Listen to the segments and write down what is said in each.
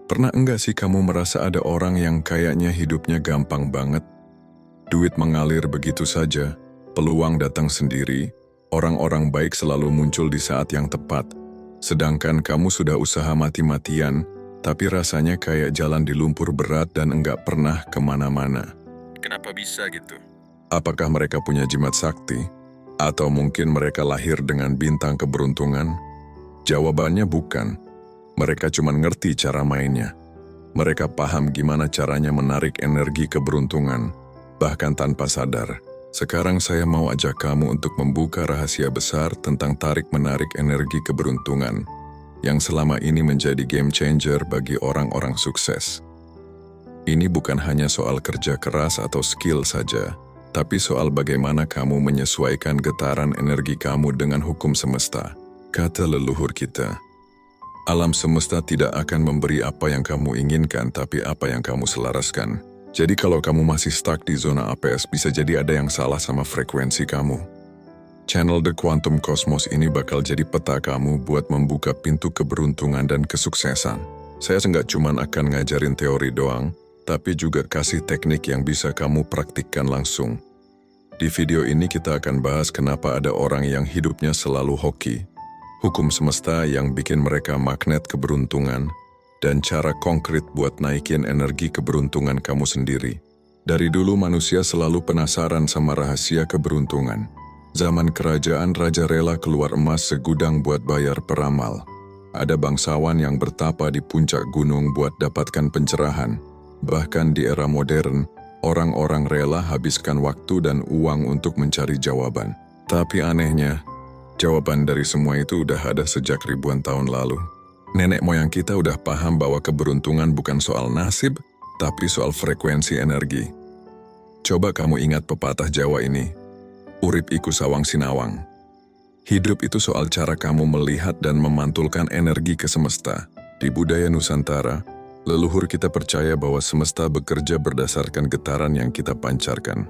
Pernah enggak sih kamu merasa ada orang yang kayaknya hidupnya gampang banget? Duit mengalir begitu saja, peluang datang sendiri, orang-orang baik selalu muncul di saat yang tepat. Sedangkan kamu sudah usaha mati-matian, tapi rasanya kayak jalan di lumpur berat dan enggak pernah kemana-mana. Kenapa bisa gitu? Apakah mereka punya jimat sakti? Atau mungkin mereka lahir dengan bintang keberuntungan? Jawabannya bukan. Mereka cuma ngerti cara mainnya. Mereka paham gimana caranya menarik energi keberuntungan, bahkan tanpa sadar. Sekarang saya mau ajak kamu untuk membuka rahasia besar tentang tarik-menarik energi keberuntungan yang selama ini menjadi game changer bagi orang-orang sukses. Ini bukan hanya soal kerja keras atau skill saja, tapi soal bagaimana kamu menyesuaikan getaran energi kamu dengan hukum semesta. Kata leluhur kita, alam semesta tidak akan memberi apa yang kamu inginkan, tapi apa yang kamu selaraskan. Jadi kalau kamu masih stuck di zona APS, bisa jadi ada yang salah sama frekuensi kamu. Channel The Quantum Cosmos ini bakal jadi peta kamu buat membuka pintu keberuntungan dan kesuksesan. Saya nggak cuma akan ngajarin teori doang, tapi juga kasih teknik yang bisa kamu praktikkan langsung. Di video ini kita akan bahas kenapa ada orang yang hidupnya selalu hoki, hukum semesta yang bikin mereka magnet keberuntungan, dan cara konkret buat naikin energi keberuntungan kamu sendiri. Dari dulu manusia selalu penasaran sama rahasia keberuntungan. Zaman kerajaan raja rela keluar emas segudang buat bayar peramal. Ada bangsawan yang bertapa di puncak gunung buat dapatkan pencerahan. Bahkan di era modern, orang-orang rela habiskan waktu dan uang untuk mencari jawaban. Tapi anehnya, jawaban dari semua itu udah ada sejak ribuan tahun lalu. Nenek moyang kita udah paham bahwa keberuntungan bukan soal nasib, tapi soal frekuensi energi. Coba kamu ingat pepatah Jawa ini, urip iku sawang sinawang. Hidup itu soal cara kamu melihat dan memantulkan energi ke semesta. Di budaya Nusantara, leluhur kita percaya bahwa semesta bekerja berdasarkan getaran yang kita pancarkan.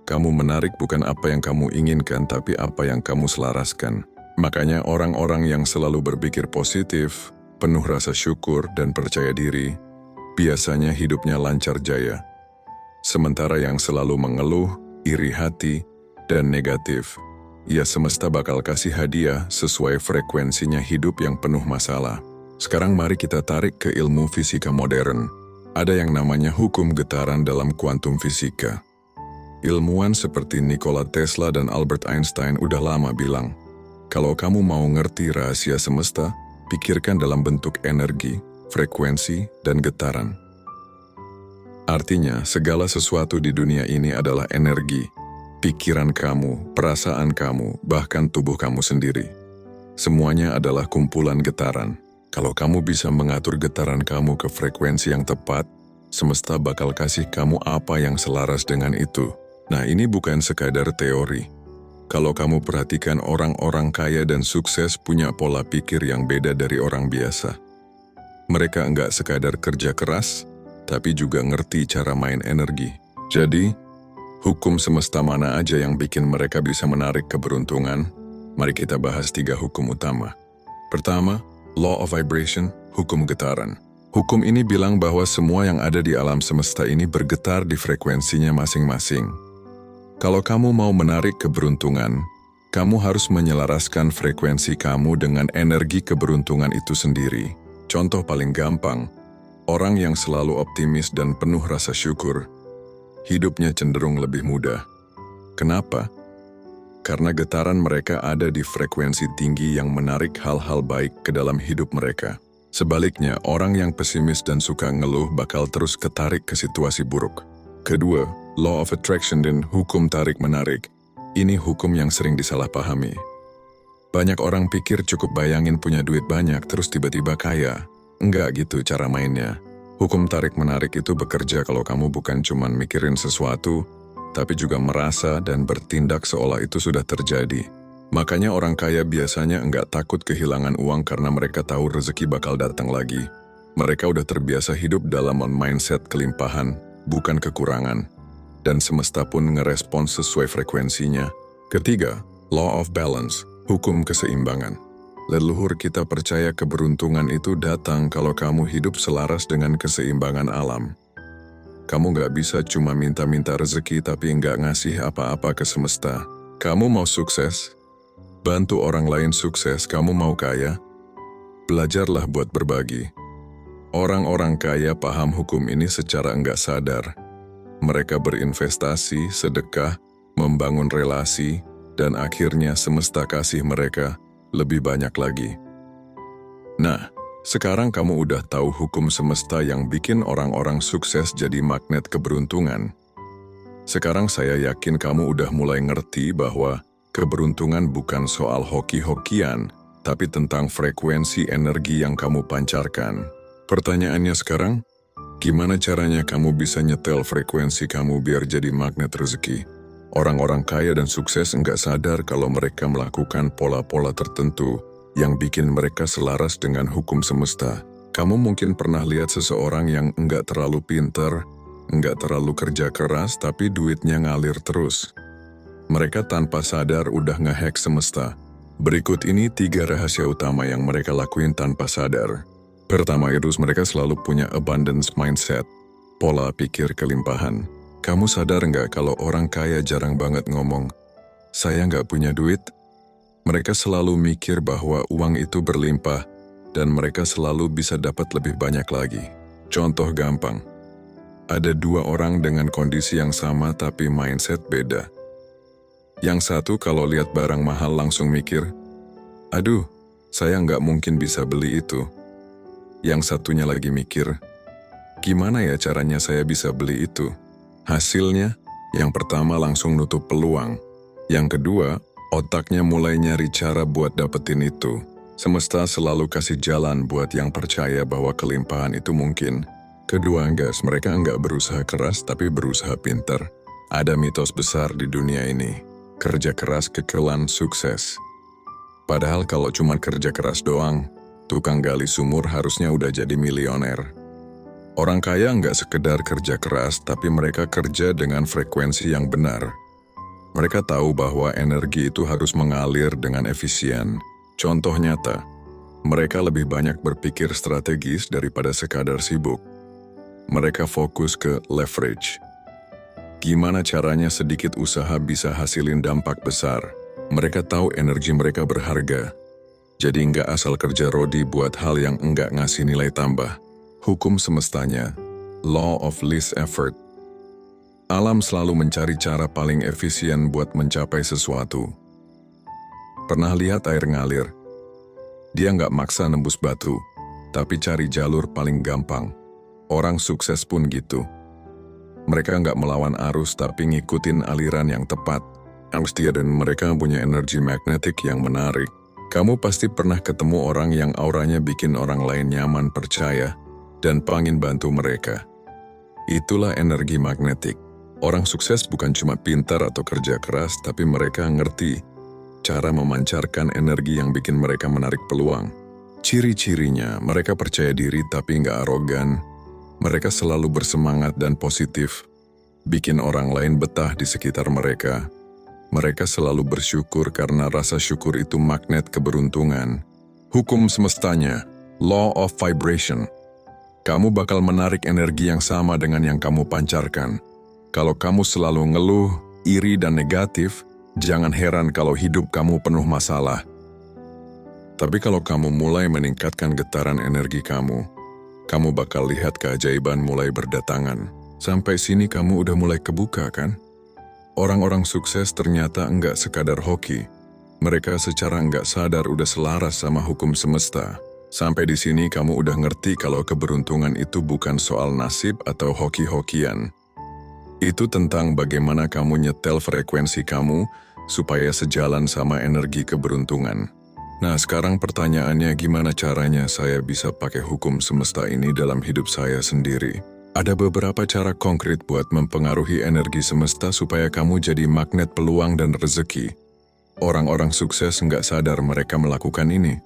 Kamu menarik bukan apa yang kamu inginkan, tapi apa yang kamu selaraskan. Makanya orang-orang yang selalu berpikir positif, penuh rasa syukur dan percaya diri, biasanya hidupnya lancar jaya. Sementara yang selalu mengeluh, iri hati, dan negatif, ya semesta bakal kasih hadiah sesuai frekuensinya hidup yang penuh masalah. Sekarang mari kita tarik ke ilmu fisika modern. Ada yang namanya hukum getaran dalam kuantum fisika. Ilmuwan seperti Nikola Tesla dan Albert Einstein udah lama bilang, kalau kamu mau ngerti rahasia semesta, pikirkan dalam bentuk energi, frekuensi, dan getaran. Artinya, segala sesuatu di dunia ini adalah energi. Pikiran kamu, perasaan kamu, bahkan tubuh kamu sendiri. Semuanya adalah kumpulan getaran. Kalau kamu bisa mengatur getaran kamu ke frekuensi yang tepat, semesta bakal kasih kamu apa yang selaras dengan itu. Nah, ini bukan sekadar teori. Kalau kamu perhatikan orang-orang kaya dan sukses punya pola pikir yang beda dari orang biasa. Mereka enggak sekadar kerja keras, tapi juga ngerti cara main energi. Jadi, hukum semesta mana aja yang bikin mereka bisa menarik keberuntungan? Mari kita bahas 3 hukum utama. Pertama, Law of Vibration, hukum getaran. Hukum ini bilang bahwa semua yang ada di alam semesta ini bergetar di frekuensinya masing-masing. Kalau kamu mau menarik keberuntungan, kamu harus menyelaraskan frekuensi kamu dengan energi keberuntungan itu sendiri. Contoh paling gampang, orang yang selalu optimis dan penuh rasa syukur, hidupnya cenderung lebih mudah. Kenapa? Karena getaran mereka ada di frekuensi tinggi yang menarik hal-hal baik ke dalam hidup mereka. Sebaliknya, orang yang pesimis dan suka ngeluh bakal terus ketarik ke situasi buruk. Kedua, Law of Attraction dan hukum tarik-menarik. Ini hukum yang sering disalahpahami. Banyak orang pikir cukup bayangin punya duit banyak terus tiba-tiba kaya. Enggak gitu cara mainnya. Hukum tarik-menarik itu bekerja kalau kamu bukan cuma mikirin sesuatu, tapi juga merasa dan bertindak seolah itu sudah terjadi. Makanya orang kaya biasanya enggak takut kehilangan uang karena mereka tahu rezeki bakal datang lagi. Mereka udah terbiasa hidup dalam mindset kelimpahan, bukan kekurangan. Dan semesta pun ngerespons sesuai frekuensinya. Ketiga, Law of Balance, hukum keseimbangan. Leluhur kita percaya keberuntungan itu datang kalau kamu hidup selaras dengan keseimbangan alam. Kamu nggak bisa cuma minta-minta rezeki tapi nggak ngasih apa-apa ke semesta. Kamu mau sukses? Bantu orang lain sukses. Kamu mau kaya? Belajarlah buat berbagi. Orang-orang kaya paham hukum ini secara nggak sadar. Mereka berinvestasi, sedekah, membangun relasi, dan akhirnya semesta kasih mereka lebih banyak lagi. Nah, sekarang kamu udah tahu hukum semesta yang bikin orang-orang sukses jadi magnet keberuntungan. Sekarang saya yakin kamu udah mulai ngerti bahwa keberuntungan bukan soal hoki-hokian, tapi tentang frekuensi energi yang kamu pancarkan. Pertanyaannya sekarang, gimana caranya kamu bisa nyetel frekuensi kamu biar jadi magnet rezeki? Orang-orang kaya dan sukses nggak sadar kalau mereka melakukan pola-pola tertentu yang bikin mereka selaras dengan hukum semesta. Kamu mungkin pernah lihat seseorang yang nggak terlalu pinter, nggak terlalu kerja keras, tapi duitnya ngalir terus. Mereka tanpa sadar udah ngehack semesta. Berikut ini 3 rahasia utama yang mereka lakuin tanpa sadar. Pertama itu mereka selalu punya abundance mindset, pola pikir kelimpahan. Kamu sadar nggak kalau orang kaya jarang banget ngomong, saya nggak punya duit? Mereka selalu mikir bahwa uang itu berlimpah dan mereka selalu bisa dapat lebih banyak lagi. Contoh gampang, ada 2 orang dengan kondisi yang sama tapi mindset beda. Yang satu kalau lihat barang mahal langsung mikir, aduh, saya nggak mungkin bisa beli itu. Yang satunya lagi mikir, gimana ya caranya saya bisa beli itu? Hasilnya, yang pertama langsung nutup peluang. Yang kedua, otaknya mulai nyari cara buat dapetin itu. Semesta selalu kasih jalan buat yang percaya bahwa kelimpahan itu mungkin. Kedua, mereka enggak berusaha keras tapi berusaha pintar. Ada mitos besar di dunia ini. Kerja keras kekelan sukses. Padahal kalau cuma kerja keras doang, tukang gali sumur harusnya udah jadi milioner. Orang kaya nggak sekedar kerja keras, tapi mereka kerja dengan frekuensi yang benar. Mereka tahu bahwa energi itu harus mengalir dengan efisien. Contoh nyata, mereka lebih banyak berpikir strategis daripada sekadar sibuk. Mereka fokus ke leverage. Gimana caranya sedikit usaha bisa hasilin dampak besar? Mereka tahu energi mereka berharga. Jadi nggak asal kerja rodi buat hal yang nggak ngasih nilai tambah. Hukum semestanya, law of least effort. Alam selalu mencari cara paling efisien buat mencapai sesuatu. Pernah lihat air ngalir? Dia nggak maksa nembus batu, tapi cari jalur paling gampang. Orang sukses pun gitu. Mereka nggak melawan arus tapi ngikutin aliran yang tepat. Dan mereka punya energi magnetik yang menarik. Kamu pasti pernah ketemu orang yang auranya bikin orang lain nyaman percaya dan pengen bantu mereka. Itulah energi magnetik. Orang sukses bukan cuma pintar atau kerja keras, tapi mereka ngerti cara memancarkan energi yang bikin mereka menarik peluang. Ciri-cirinya, mereka percaya diri tapi nggak arogan. Mereka selalu bersemangat dan positif, bikin orang lain betah di sekitar mereka. Mereka selalu bersyukur karena rasa syukur itu magnet keberuntungan. Hukum semestanya, law of vibration. Kamu bakal menarik energi yang sama dengan yang kamu pancarkan. Kalau kamu selalu ngeluh, iri dan negatif, jangan heran kalau hidup kamu penuh masalah. Tapi kalau kamu mulai meningkatkan getaran energi kamu bakal lihat keajaiban mulai berdatangan. Sampai sini kamu udah mulai kebuka kan? Orang-orang sukses ternyata enggak sekadar hoki. Mereka secara enggak sadar udah selaras sama hukum semesta. Sampai di sini kamu udah ngerti kalau keberuntungan itu bukan soal nasib atau hoki-hokian. Itu tentang bagaimana kamu nyetel frekuensi kamu supaya sejalan sama energi keberuntungan. Nah, sekarang pertanyaannya gimana caranya saya bisa pakai hukum semesta ini dalam hidup saya sendiri? Ada beberapa cara konkret buat mempengaruhi energi semesta supaya kamu jadi magnet peluang dan rezeki. Orang-orang sukses nggak sadar mereka melakukan ini.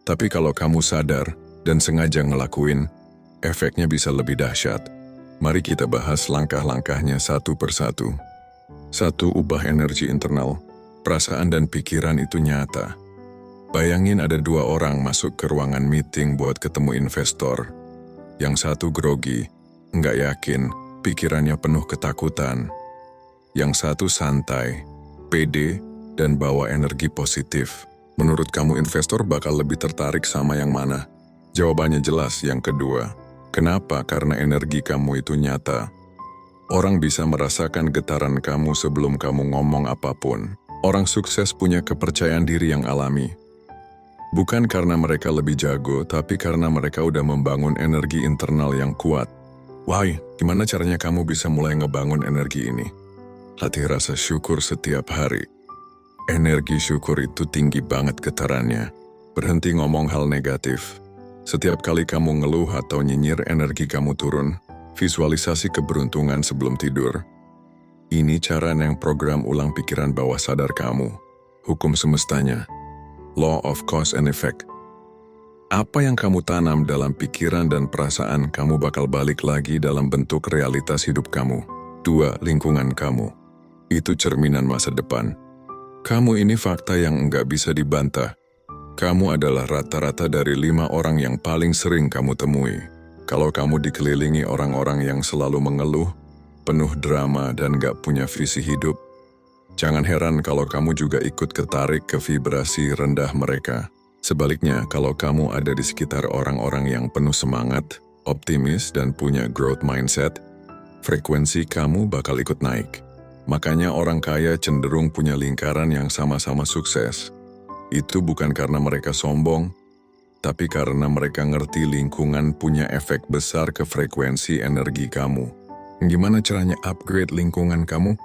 Tapi kalau kamu sadar dan sengaja ngelakuin, efeknya bisa lebih dahsyat. Mari kita bahas langkah-langkahnya satu persatu. 1. Ubah energi internal. Perasaan dan pikiran itu nyata. Bayangin ada dua orang masuk ke ruangan meeting buat ketemu investor. Yang satu grogi, nggak yakin, pikirannya penuh ketakutan. Yang satu santai, pede, dan bawa energi positif. Menurut kamu investor bakal lebih tertarik sama yang mana? Jawabannya jelas yang kedua. Kenapa? Karena energi kamu itu nyata. Orang bisa merasakan getaran kamu sebelum kamu ngomong apapun. Orang sukses punya kepercayaan diri yang alami. Bukan karena mereka lebih jago, tapi karena mereka udah membangun energi internal yang kuat. Why, gimana caranya kamu bisa mulai ngebangun energi ini? Latih rasa syukur setiap hari. Energi syukur itu tinggi banget getarannya. Berhenti ngomong hal negatif. Setiap kali kamu ngeluh atau nyinyir, energi kamu turun. Visualisasi keberuntungan sebelum tidur. Ini cara yang program ulang pikiran bawah sadar kamu. Hukum semestanya. Law of cause and effect. Apa yang kamu tanam dalam pikiran dan perasaan, kamu bakal balik lagi dalam bentuk realitas hidup kamu. 2. Lingkungan kamu. Itu cerminan masa depan. Kamu ini fakta yang enggak bisa dibantah. Kamu adalah rata-rata dari 5 orang yang paling sering kamu temui. Kalau kamu dikelilingi orang-orang yang selalu mengeluh, penuh drama dan gak punya visi hidup, jangan heran kalau kamu juga ikut ketarik ke vibrasi rendah mereka. Sebaliknya, kalau kamu ada di sekitar orang-orang yang penuh semangat, optimis, dan punya growth mindset, frekuensi kamu bakal ikut naik. Makanya orang kaya cenderung punya lingkaran yang sama-sama sukses. Itu bukan karena mereka sombong, tapi karena mereka ngerti lingkungan punya efek besar ke frekuensi energi kamu. Gimana caranya upgrade lingkungan kamu?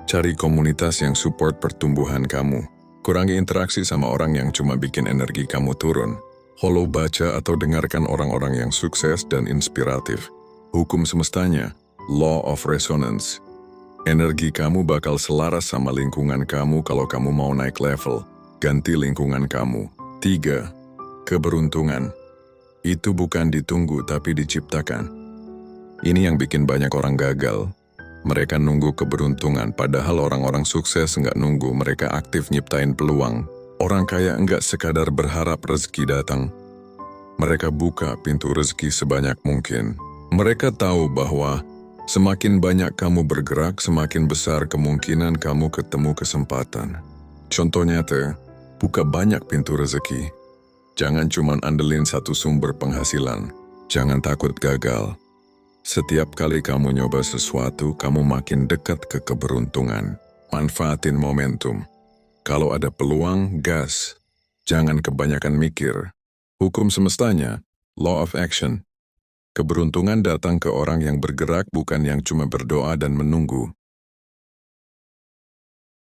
Cari komunitas yang support pertumbuhan kamu. Kurangi interaksi sama orang yang cuma bikin energi kamu turun. Follow, baca, atau dengarkan orang-orang yang sukses dan inspiratif. Hukum semestanya, law of resonance. Energi kamu bakal selaras sama lingkungan kamu kalau kamu mau naik level. Ganti lingkungan kamu. 3. Keberuntungan. Itu bukan ditunggu tapi diciptakan. Ini yang bikin banyak orang gagal. Mereka nunggu keberuntungan, padahal orang-orang sukses nggak nunggu, mereka aktif nyiptain peluang. Orang kaya nggak sekadar berharap rezeki datang. Mereka buka pintu rezeki sebanyak mungkin. Mereka tahu bahwa semakin banyak kamu bergerak, semakin besar kemungkinan kamu ketemu kesempatan. Contohnya buka banyak pintu rezeki. Jangan cuma andelin satu sumber penghasilan. Jangan takut gagal. Setiap kali kamu nyoba sesuatu, kamu makin dekat ke keberuntungan. Manfaatin momentum. Kalau ada peluang, gas. Jangan kebanyakan mikir. Hukum semestanya, law of action. Keberuntungan datang ke orang yang bergerak, bukan yang cuma berdoa dan menunggu.